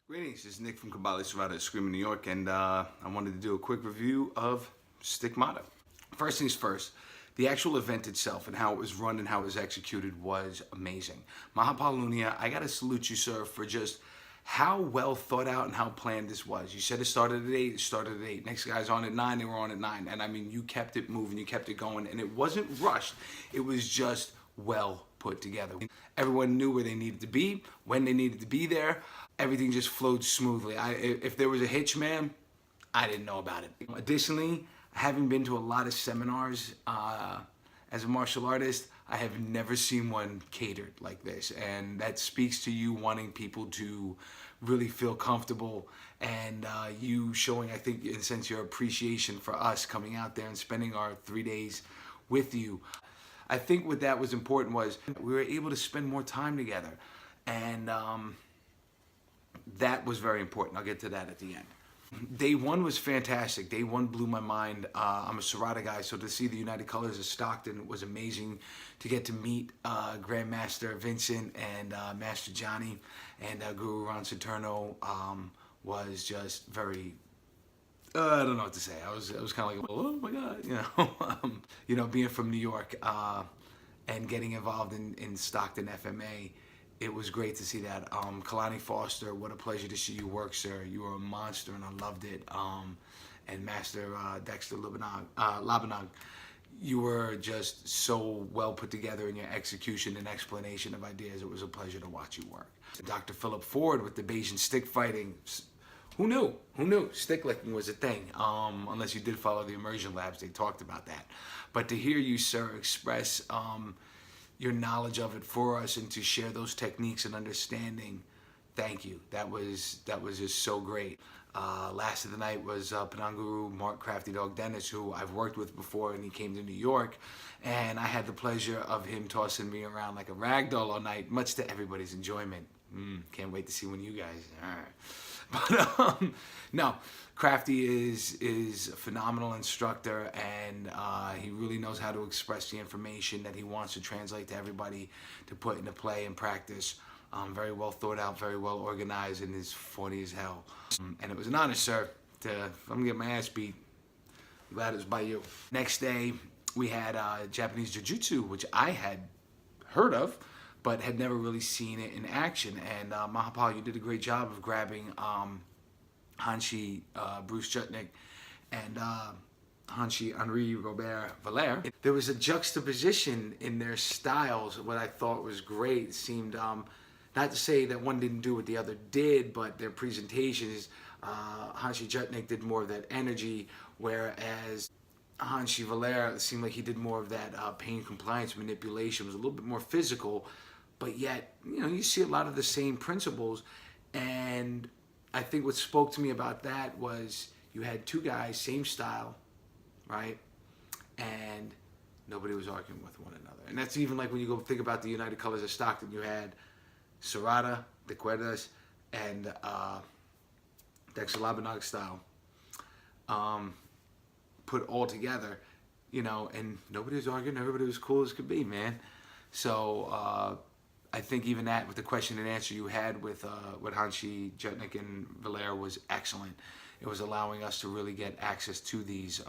Greetings, this is Nick from Kabali Serrata at Screaming New York, and I wanted to do a quick review of Stickmata. First things first, the actual event itself and how it was run and how it was executed was amazing. Mahapalalunia, I gotta salute you, sir, for just how well thought out and how planned this was. You said it started at 8, it started at 8. Next guy's on at 9, they were on at 9. And I mean, you kept it moving, you kept it going, and it wasn't rushed. It was just well put together. Everyone knew where they needed to be, when they needed to be there. Everything just flowed smoothly. If there was a hitch, man, I didn't know about it. Additionally, having been to a lot of seminars as a martial artist, I have never seen one catered like this. And that speaks to you wanting people to really feel comfortable and you showing, I think, in a sense, your appreciation for us coming out there and spending our 3 days with you. I think what that was important was we were able to spend more time together. And that was very important. I'll get to that at the end. Day one was fantastic. Day one blew my mind. I'm a Serrata guy, so to see the United Colors of Stockton was amazing. To get to meet Grandmaster Vincent and Master Johnny and Guru Ron Saturno was just very. I don't know what to say. I was kind of like, oh my God, being from New York and getting involved in Stockton FMA. It was great to see that. Kalani Foster, what a pleasure to see you work, sir. You were a monster, and I loved it. And Master Dexter Labanag, you were just so well put together in your execution and explanation of ideas. It was a pleasure to watch you work. Dr. Philip Ford with the Bayesian stick fighting. Who knew? Who knew? Stick licking was a thing. Unless you did follow the Immersion labs, they talked about that. But to hear you, sir, express your knowledge of it for us and to share those techniques and understanding, thank you. That was just so great. Last of the night was Penanguru Mark Crafty Dog Dennis, who I've worked with before, and he came to New York, and I had the pleasure of him tossing me around like a rag doll all night, much to everybody's enjoyment. Can't wait to see one of you guys. All right. But no, Crafty is a phenomenal instructor, and he really knows how to express the information that he wants to translate to everybody to put into play and practice. Very well thought out, very well organized, and is funny as hell. And it was an honor, sir. I'm gonna get my ass beat. I'm glad it was by you. Next day, we had Japanese Jiu-Jitsu, which I had heard of, but had never really seen it in action. And Mahapal, you did a great job of grabbing Hanshi Bruce Jutnik and Hanshi Henri Robert Valère. There was a juxtaposition in their styles, what I thought was great. It seemed, not to say that one didn't do what the other did, but their presentations, Hanshi Jutnik did more of that energy, whereas Hanshi Valère seemed like he did more of that pain compliance manipulation. It was a little bit more physical, but yet, you see a lot of the same principles. And I think what spoke to me about that was you had two guys, same style, right? And nobody was arguing with one another. And that's even like when you go think about the United Colors of Stockton, you had Serrata, De Cuerdas, and Dexter Labanag style put all together, and nobody was arguing, everybody was cool as could be, man. So I think even that, with the question and answer you had with Hanshi Jutnik and Valère, was excellent. It was allowing us to really get access to these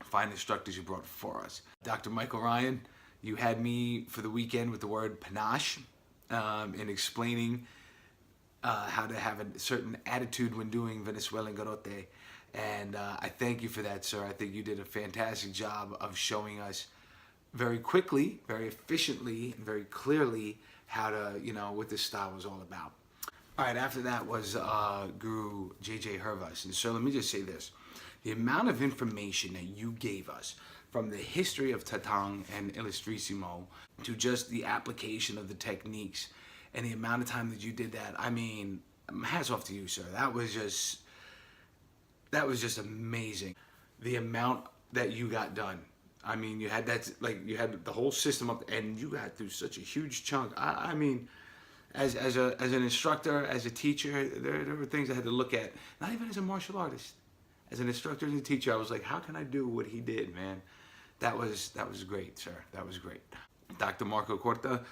fine instructors you brought for us. Dr. Michael Ryan, you had me for the weekend with the word panache in explaining how to have a certain attitude when doing Venezuelan garrote. And I thank you for that, sir. I think you did a fantastic job of showing us very quickly, very efficiently, and very clearly how to, what this style was all about. All right, after that was Guru J.J. Hervas. And so let me just say this. The amount of information that you gave us, from the history of Tatang and Illustrissimo to just the application of the techniques and the amount of time that you did that, I mean, hats off to you, sir. That was just amazing. The amount that you got done. I mean, you had you had the whole system up, and you got through such a huge chunk. I mean, as an instructor, as a teacher, there were things I had to look at. Not even as a martial artist, as an instructor and a teacher, I was like, how can I do what he did, man? That was great, sir. That was great. Dr. Marco Corta,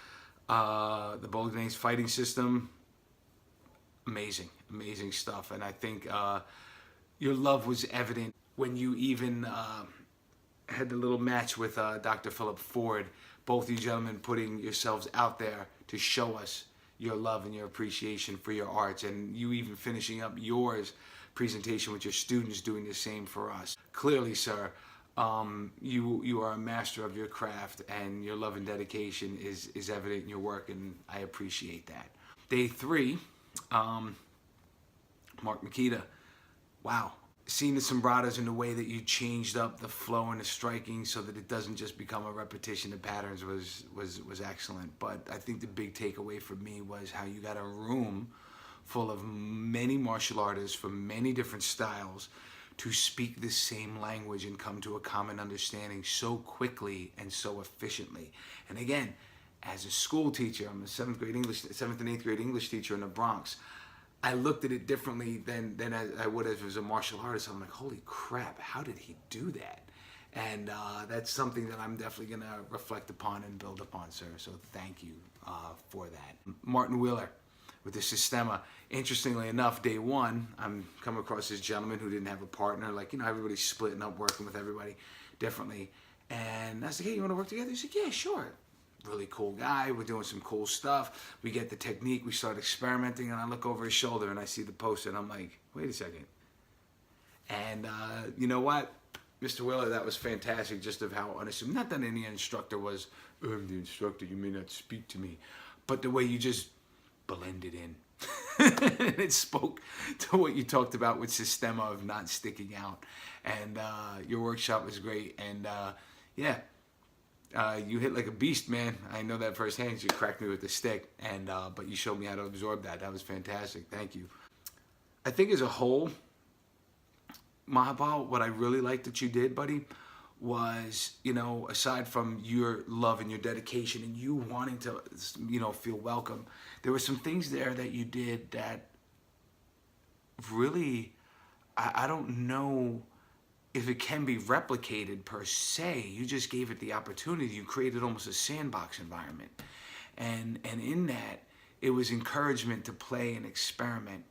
the Bolognese fighting system, amazing, amazing stuff. And I think your love was evident when you even had the little match with Dr. Philip Ford. Both you gentlemen putting yourselves out there to show us your love and your appreciation for your arts, and you even finishing up yours presentation with your students doing the same for us. Clearly, sir, you are a master of your craft, and your love and dedication is evident in your work, and I appreciate that. Day 3, Mark Makita. Wow. Seeing the sombratas in the way that you changed up the flow and the striking so that it doesn't just become a repetition of patterns was excellent. But I think the big takeaway for me was how you got a room full of many martial artists from many different styles to speak the same language and come to a common understanding so quickly and so efficiently. And again, as a school teacher, I'm a 7th and 8th grade English teacher in the Bronx. I looked at it differently than I would if it was a martial artist. I'm like, holy crap, how did he do that? And that's something that I'm definitely going to reflect upon and build upon, sir. So thank you for that. Martin Wheeler with the Sistema. Interestingly enough, day 1, I'm coming across this gentleman who didn't have a partner. Like, you know, everybody's splitting up, working with everybody differently. And I said, hey, you want to work together? He said, yeah, sure. Really cool guy. We're doing some cool stuff. We get the technique. We start experimenting, and I look over his shoulder and I see the poster, and I'm like, wait a second. And you know what, Mr. Wheeler, that was fantastic. Just of how unassuming. Not that any instructor was, I'm the instructor. You may not speak to me, but the way you just blended in. And it spoke to what you talked about with Sistema of not sticking out. And your workshop was great. And yeah. You hit like a beast, man. I know that firsthand. You cracked me with the stick, and but you showed me how to absorb that. That was fantastic. Thank you. I think as a whole, Mahapal, what I really liked that you did, buddy, was, you know, aside from your love and your dedication and you wanting to, you know, feel welcome, there were some things there that you did that really, I don't know if it can be replicated per se. You just gave it the opportunity. You created almost a sandbox environment. And in that, it was encouragement to play and experiment.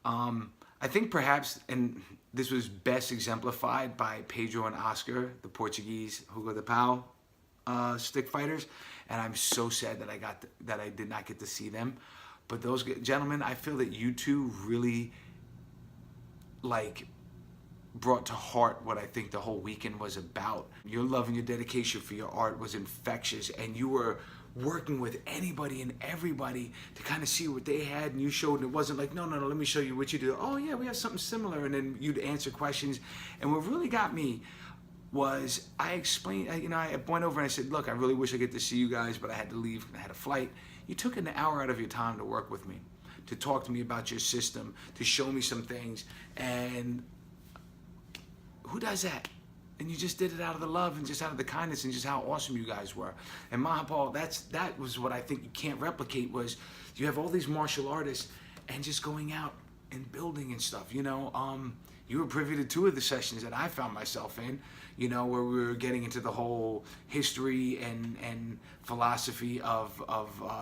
I think perhaps, and this was best exemplified by Pedro and Oscar, the Portuguese Hugo de Pau stick fighters. And I'm so sad that I did not get to see them. But those gentlemen, I feel that you two really, like, brought to heart what I think the whole weekend was about. Your love and your dedication for your art was infectious, and you were working with anybody and everybody to kind of see what they had, and you showed, and it wasn't like, no, let me show you what you do. Oh yeah, we have something similar, and then you'd answer questions. And what really got me was I explained, you know, I went over and I said, look, I really wish I get to see you guys, but I had to leave, I had a flight. You took an hour out of your time to work with me, to talk to me about your system, to show me some things, and who does that? And you just did it out of the love and just out of the kindness and just how awesome you guys were. And Mahapal, that was what I think you can't replicate, was you have all these martial artists and just going out and building and stuff, you know. You were privy to 2 of the sessions that I found myself in, you know, where we were getting into the whole history and philosophy of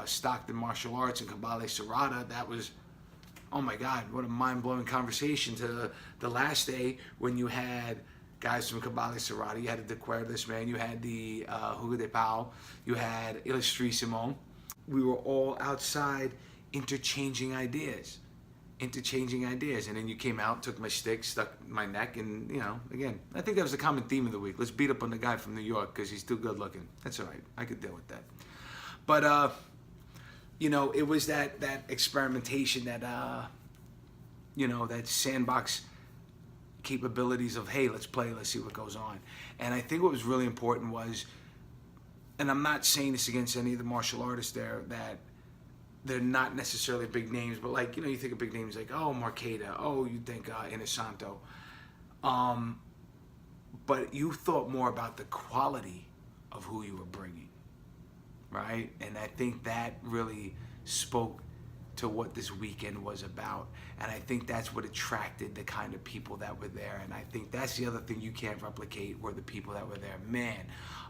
Stockton martial arts and Kabale Serrata. That was, oh my God, what a mind-blowing conversation. To the last day when you had guys from Kabale Serrata, you had the Decuerdas, man, you had the Hugo de Pau, you had Illustrissimo. We were all outside interchanging ideas. And then you came out, took my stick, stuck my neck, and, you know, again, I think that was the common theme of the week. Let's beat up on the guy from New York because he's too good looking. That's all right. I could deal with that. But, you know, it was that experimentation, that, you know, that sandbox capabilities of, hey, let's play, let's see what goes on. And I think what was really important was, and I'm not saying this against any of the martial artists there, that they're not necessarily big names, but like, you know, you think of big names like, oh, Marqueta, oh, you think Inosanto. But you thought more about the quality of who you were bringing, right? And I think that really spoke to what this weekend was about. And I think that's what attracted the kind of people that were there. And I think that's the other thing you can't replicate, were the people that were there. Man,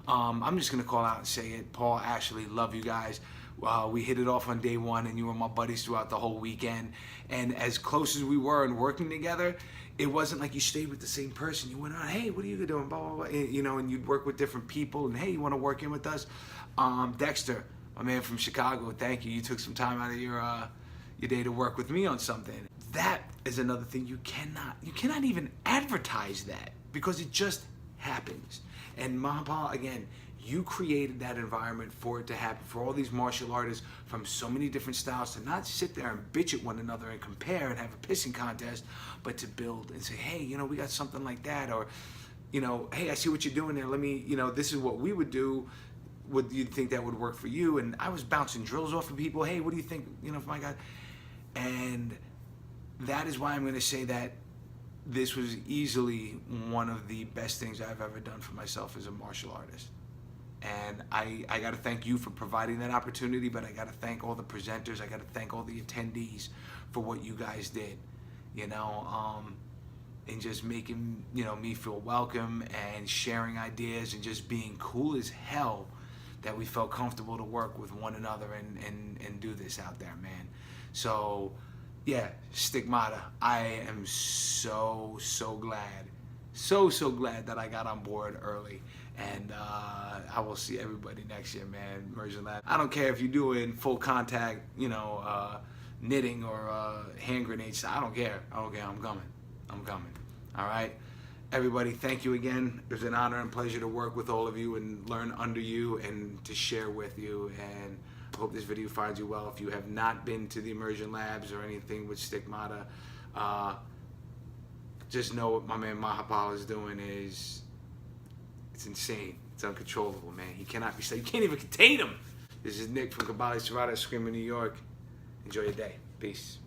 I'm just gonna call out and say it. Paul, Ashley, love you guys. We hit it off on day one, and you were my buddies throughout the whole weekend. And as close as we were in working together, it wasn't like you stayed with the same person. You went on, hey, what are you doing? Blah, blah, blah. You know, and you'd work with different people. And hey, you want to work in with us? Dexter, my man from Chicago, thank you. You took some time out of your day to work with me on something. That is another thing you cannot even advertise that, because it just happens. And Mahapal, again, you created that environment for it to happen, for all these martial artists from so many different styles to not sit there and bitch at one another and compare and have a pissing contest, but to build and say, hey, you know, we got something like that, or, you know, hey, I see what you're doing there. Let me, you know, this is what we would do. Would you think that would work for you? And I was bouncing drills off of people. Hey, what do you think, you know, for my guy? And that is why I'm going to say that this was easily one of the best things I've ever done for myself as a martial artist. And I got to thank you for providing that opportunity, but I got to thank all the presenters. I got to thank all the attendees for what you guys did, you know, and just making, you know, me feel welcome and sharing ideas and just being cool as hell that we felt comfortable to work with one another and do this out there, man. So, yeah, Stickmata, I am so glad, so glad that I got on board early. And I will see everybody next year, man. Immersion Lab. I don't care if you're doing full contact, you know, knitting or hand grenades. I don't care. I'm coming. All right? Everybody, thank you again. It was an honor and pleasure to work with all of you and learn under you and to share with you. And I hope this video finds you well. If you have not been to the Immersion Labs or anything with Stickmata, just know what my man Mahapal is doing is, it's insane. It's uncontrollable, man. He cannot be said. You can't even contain him. This is Nick from Kabali Serrata, Screaming, New York. Enjoy your day. Peace.